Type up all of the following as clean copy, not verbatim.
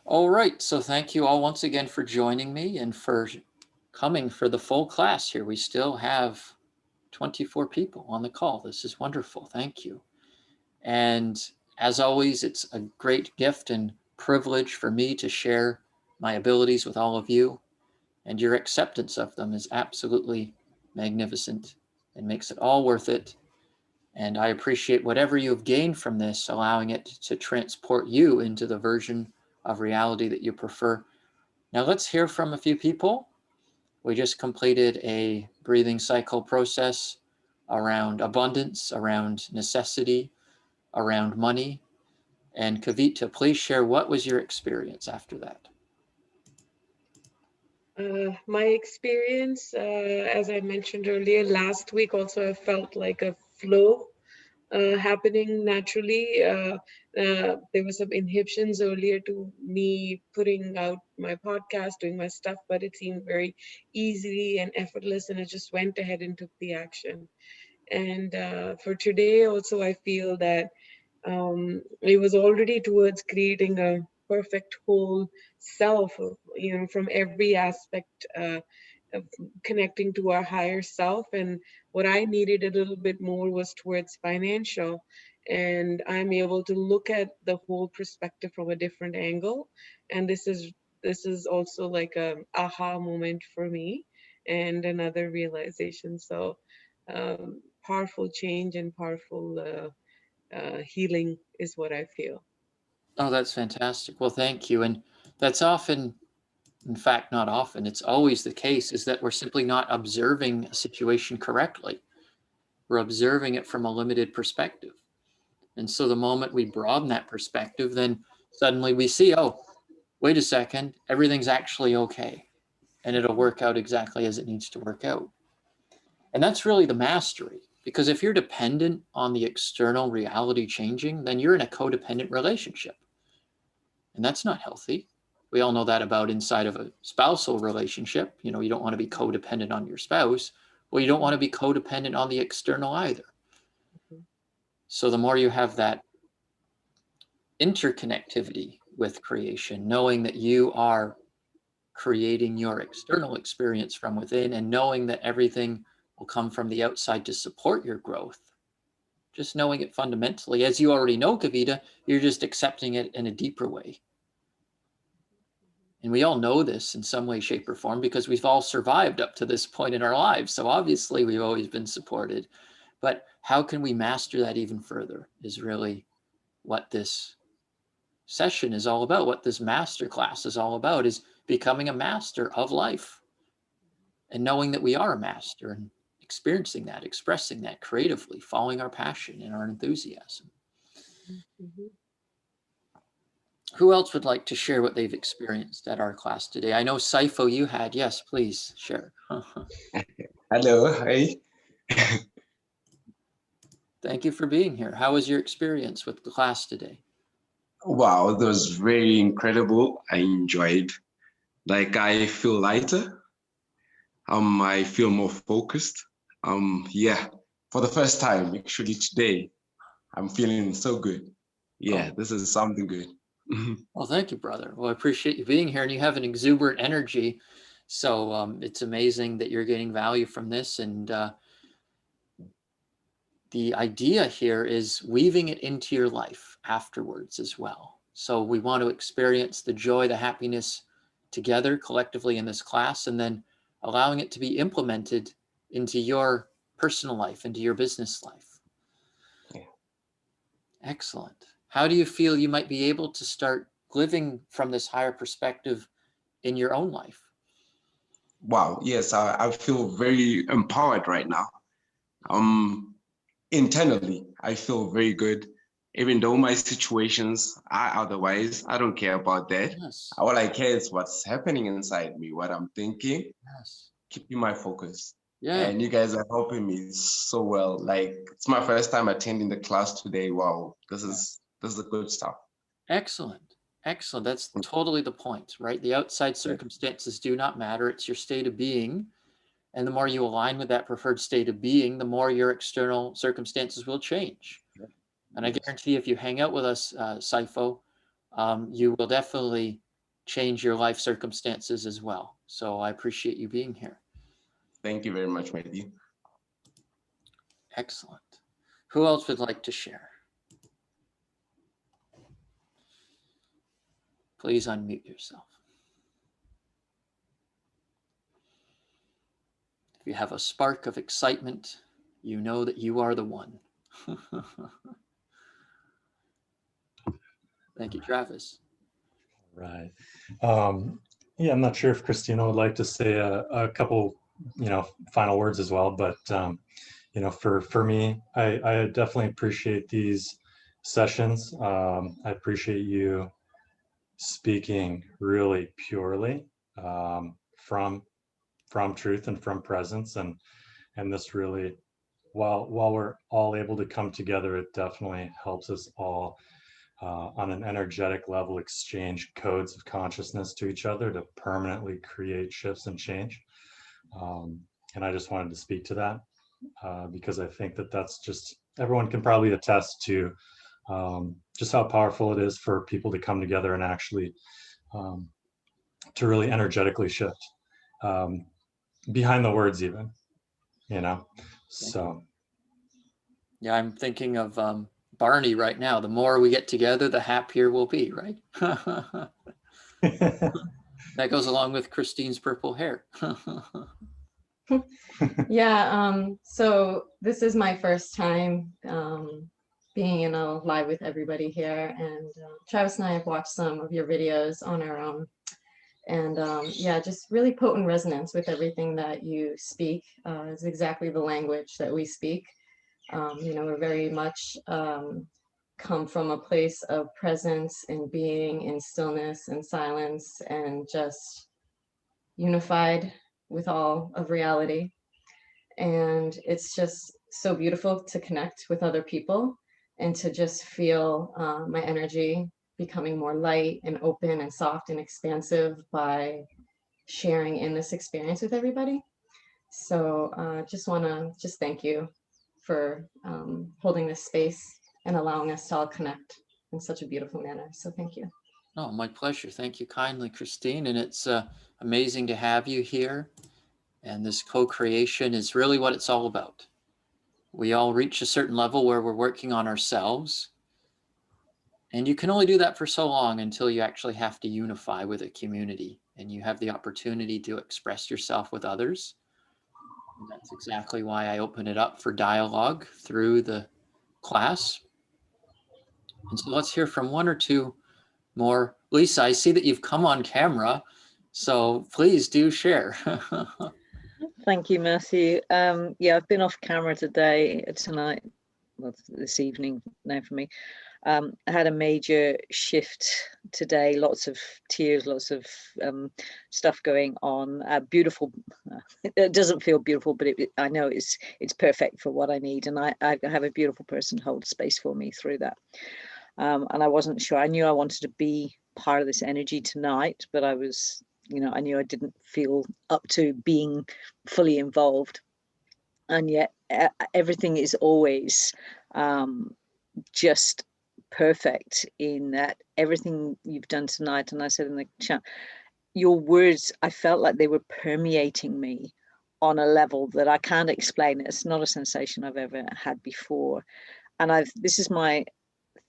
All right, so thank you all once again for joining me and for coming for the full class here. We still have 24 people on the call. This is wonderful. Thank you. And as always, it's a great gift and privilege for me to share my abilities with all of you, and your acceptance of them is absolutely magnificent and makes it all worth it. And I appreciate whatever you have gained from this, allowing it to transport you into the version of reality that you prefer. Now let's hear from a few people. We just completed a breathing cycle process around abundance, around necessity, around money. And Kavita, please share, what was your experience after that? My experience, as I mentioned earlier, last week also I felt like a flow happening naturally. There were some inhibitions earlier to me putting out my podcast, doing my stuff, but it seemed very easy and effortless, and I just went ahead and took the action. And for today, also, I feel that it was already towards creating a perfect whole self, from every aspect. Of connecting to our higher self, and what I needed a little bit more was towards financial, and I'm able to look at the whole perspective from a different angle, and this is also like a aha moment for me and another realization. So powerful change and powerful healing is what I feel. Oh, that's fantastic. Well, thank you. And that's often, in fact, not often, it's always the case, is that we're simply not observing a situation correctly. We're observing it from a limited perspective. And so the moment we broaden that perspective, then suddenly we see, oh, wait a second, everything's actually okay. And it'll work out exactly as it needs to work out. And that's really the mastery. Because if you're dependent on the external reality changing, then you're in a codependent relationship. And that's not healthy. We all know that about inside of a spousal relationship. You know, you don't want to be codependent on your spouse. Well, you don't want to be codependent on the external either. Mhm. So the more you have that interconnectivity with creation, knowing that you are creating your external experience from within and knowing that everything will come from the outside to support your growth, just knowing it fundamentally, as you already know, Kavita, you're just accepting it in a deeper way. And we all know this in some way, shape, or form because we've all survived up to this point in our lives. So obviously we've always been supported. But how can we master that even further is really what this session is all about. What this master class is all about is becoming a master of life and knowing that we are a master and experiencing that, expressing that creatively, following our passion and our enthusiasm. Mhm. Who else would like to share what they've experienced at our class today? I know Saifo, you had. Yes, please share. Hello, hi. Thank you for being here. How was your experience with the class today? Wow, that was very incredible. I enjoyed. Like I feel lighter. I feel more focused. Yeah, for the first time, actually today, I'm feeling so good. Yeah, Oh, this is something good. well, thank you, brother. Well, I appreciate you being here, and you have an exuberant energy. So it's amazing that you're getting value from this. And the idea here is weaving it into your life afterwards as well. So we want to experience the joy, the happiness together collectively in this class, and then allowing it to be implemented into your personal life, into your business life. Yeah. Excellent. How do you feel you might be able to start living from this higher perspective in your own life? Wow, yes, I feel very empowered right now. Um, Internally, I feel very good. Even though my situations are otherwise, I don't care about that. Yes. All I care is what's happening inside me, what I'm thinking, Yes. keeping my focus. Yeah. And you guys are helping me so well. Like it's my first time attending the class today. Wow, this is the good stuff. Excellent. Excellent. That's totally the point, right? The outside Yeah. circumstances do not matter. It's your state of being. And the more you align with that preferred state of being, the more your external circumstances will change. And I Yes. guarantee if you hang out with us, Saifo, you will definitely change your life circumstances as well. So I appreciate you being here. Thank you very much, my dear. Excellent. Who else would like to share? Please unmute yourself. If you have a spark of excitement, you know that you are the one. Thank you, Travis. Right. Yeah, I'm not sure if Christina would like to say a couple, final words as well, but for me, I definitely appreciate these sessions. I appreciate you speaking really purely from truth and from presence, and this really, while we're all able to come together, it definitely helps us all on an energetic level exchange codes of consciousness to each other to permanently create shifts and change. And I just wanted to speak to that because I think that that's just, everyone can probably attest to just how powerful it is for people to come together and actually to really energetically shift behind the words even, so. Yeah, I'm thinking of Barney right now. The more we get together, the happier we'll be, right? That goes along with Christine's purple hair. Yeah, so this is my first time being live with everybody here, and Travis and I have watched some of your videos on our own, and yeah, just really potent resonance with everything that you speak. Is exactly the language that we speak. We're very much come from a place of presence and being and stillness and silence and just unified with all of reality. And it's just so beautiful to connect with other people and to just feel my energy becoming more light and open and soft and expansive by sharing in this experience with everybody. So just want to thank you for holding this space and allowing us to all connect in such a beautiful manner. So thank you. Oh, my pleasure. Thank you kindly, Christine. And it's amazing to have you here. And this co-creation is really what it's all about. We all reach a certain level where we're working on ourselves. And you can only do that for so long until you actually have to unify with a community and you have the opportunity to express yourself with others. And that's exactly why I open it up for dialogue through the class. And so let's hear from one or two more. Lisa, I see that you've come on camera, so please do share. Thank you, Matthew. Yeah, I've been off camera tonight, well, this evening now for me. I had a major shift today, lots of tears, lots of stuff going on. Beautiful. It doesn't feel beautiful, but I know it's perfect for what I need. And I have a beautiful person hold space for me through that. And I wasn't sure. I knew I wanted to be part of this energy tonight, but I was, I knew I didn't feel up to being fully involved. And yet everything is always just perfect in that everything you've done tonight. And I said in the chat, your words, I felt like they were permeating me on a level that I can't explain. It's not a sensation I've ever had before. And this is my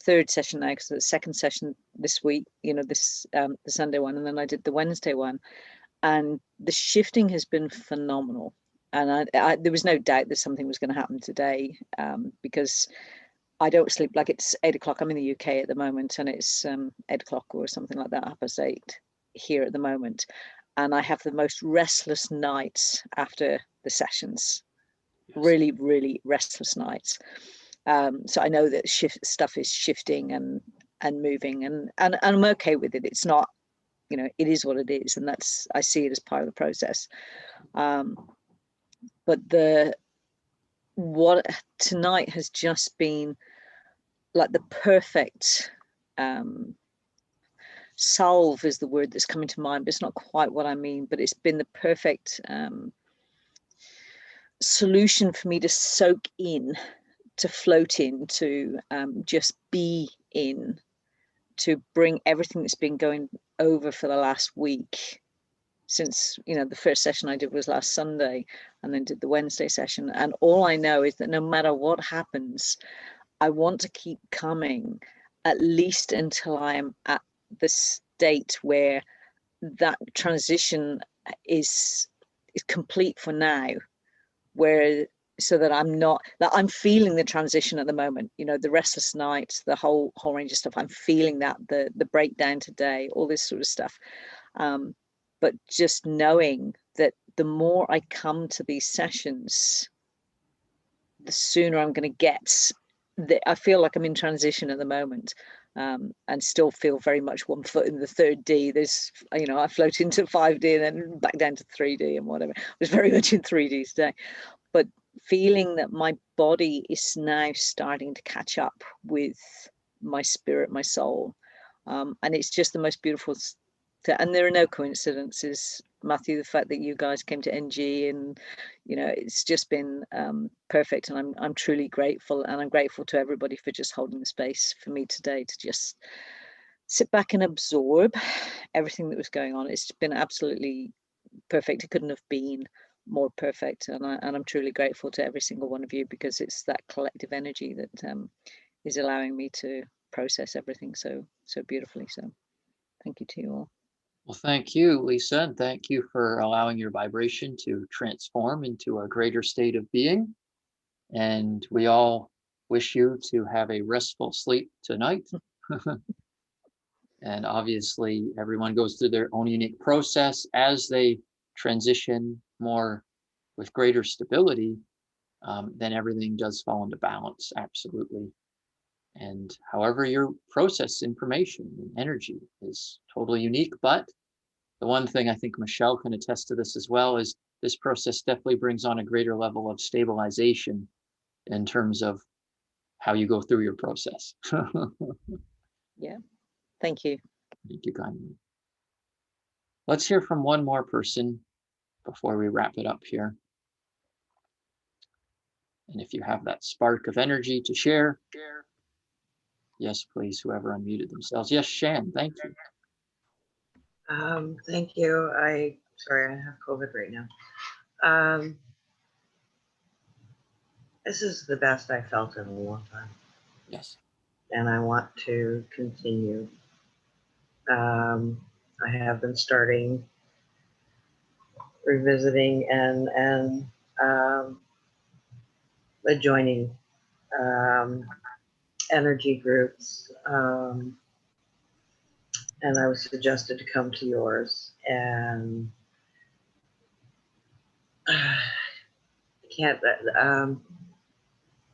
third session now, because the second session this week, the Sunday one, and then I did the Wednesday one, and the shifting has been phenomenal. And there was no doubt that something was going to happen today, because I don't sleep. Like, it's 8 o'clock. I'm in the UK at the moment, and it's 8 o'clock or something like that, 8:30 here at the moment. And I have the most restless nights after the sessions. Yes. Really, really restless nights. So I know that stuff is shifting and moving, and I'm okay with it. It's not, it is what it is, and I see it as part of the process. But what tonight has just been like the perfect solve is the word that's coming to mind, but it's not quite what I mean. But it's been the perfect solution for me to soak in, to float in, to just be in, to bring everything that's been going over for the last week since, you know, the first session I did was last Sunday and then did the Wednesday session. And all I know is that no matter what happens, I want to keep coming at least until I am at the state where that transition is complete for now, where so that I'm feeling the transition at the moment, you know, the restless nights, the whole range of stuff. I'm feeling that, the breakdown today, all this sort of stuff. But just knowing that the more I come to these sessions, the sooner I'm going to get. I feel like I'm in transition at the moment, and still feel very much one foot in the 3D. There's, you know, I float into 5D and then back down to 3D and whatever. I was very much in 3D today, but feeling that my body is now starting to catch up with my spirit, my soul, and it's just the most beautiful. And there are no coincidences, Matthew, the fact that you guys came to NG, and, you know, it's just been perfect. And I'm truly grateful, and I'm grateful to everybody for just holding the space for me today to just sit back and absorb everything that was going on. It's been absolutely perfect. It couldn't have been more perfect. And I'm truly grateful to every single one of you, because it's that collective energy that is allowing me to process everything so beautifully. So thank you to you all. Well, thank you, Lisa, and thank you for allowing your vibration to transform into a greater state of being. And we all wish you to have a restful sleep tonight. And obviously, everyone goes through their own unique process as they transition more with greater stability. Then everything does fall into balance, absolutely. And however you process information and energy is totally unique, but the one thing I think Michelle can attest to this as well is this process definitely brings on a greater level of stabilization in terms of how you go through your process. Yeah, thank you. Thank you kindly. Let's hear from one more person before we wrap it up here. And if you have that spark of energy to share, yes, please, whoever unmuted themselves. Yes, Shan, thank you. Thank you. Sorry, I have COVID right now. This is the best I felt in a long time. Yes. And I want to continue. I have been starting revisiting and joining energy groups. And I was suggested to come to yours, and I can't,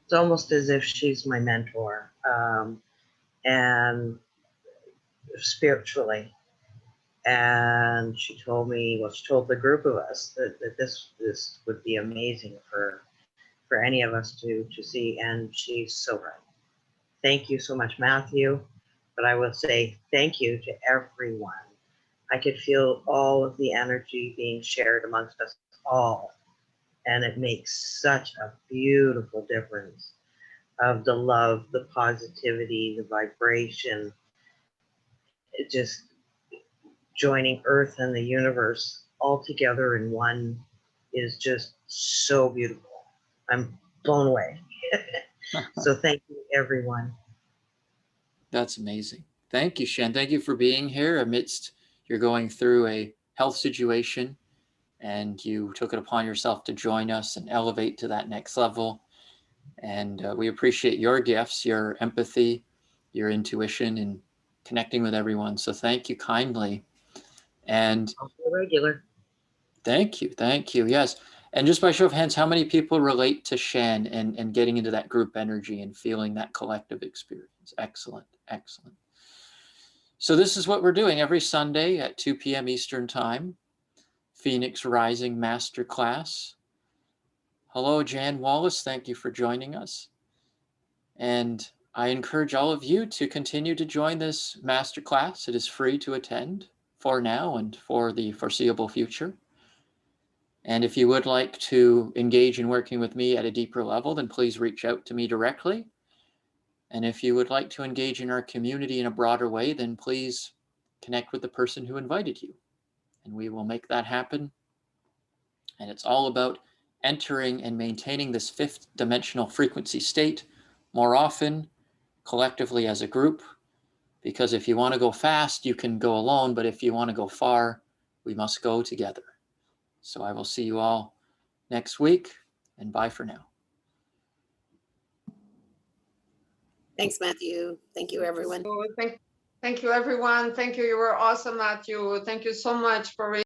it's almost as if she's my mentor, and spiritually. And she told me, well, she told the group of us that this would be amazing for any of us to see, and she's so right. Thank you so much, Matthew. But I will say thank you to everyone. I could feel all of the energy being shared amongst us all. And it makes such a beautiful difference of the love, the positivity, the vibration. It just joining Earth and the universe all together in one is just so beautiful. I'm blown away. So thank you, everyone. That's amazing. Thank you, Shan. Thank you for being here amidst you're going through a health situation, and you took it upon yourself to join us and elevate to that next level. And we appreciate your gifts, your empathy, your intuition, and connecting with everyone. So thank you kindly. And regular. Thank you. Thank you. Yes. And just by show of hands, how many people relate to Shan and getting into that group energy and feeling that collective experience? Excellent. Excellent. So this is what we're doing every Sunday at 2 p.m. Eastern Time. Phoenix Rising Masterclass. Hello, Jan Wallace. Thank you for joining us. And I encourage all of you to continue to join this masterclass. It is free to attend for now and for the foreseeable future. And if you would like to engage in working with me at a deeper level, then please reach out to me directly. And if you would like to engage in our community in a broader way, then please connect with the person who invited you. And we will make that happen. And it's all about entering and maintaining this fifth dimensional frequency state more often, collectively as a group. Because if you want to go fast, you can go alone. But if you want to go far, we must go together. So I will see you all next week, and bye for now. Thanks, Matthew. Thank you, everyone. Thank you, everyone. Thank you. You were awesome, Matthew. Thank you so much for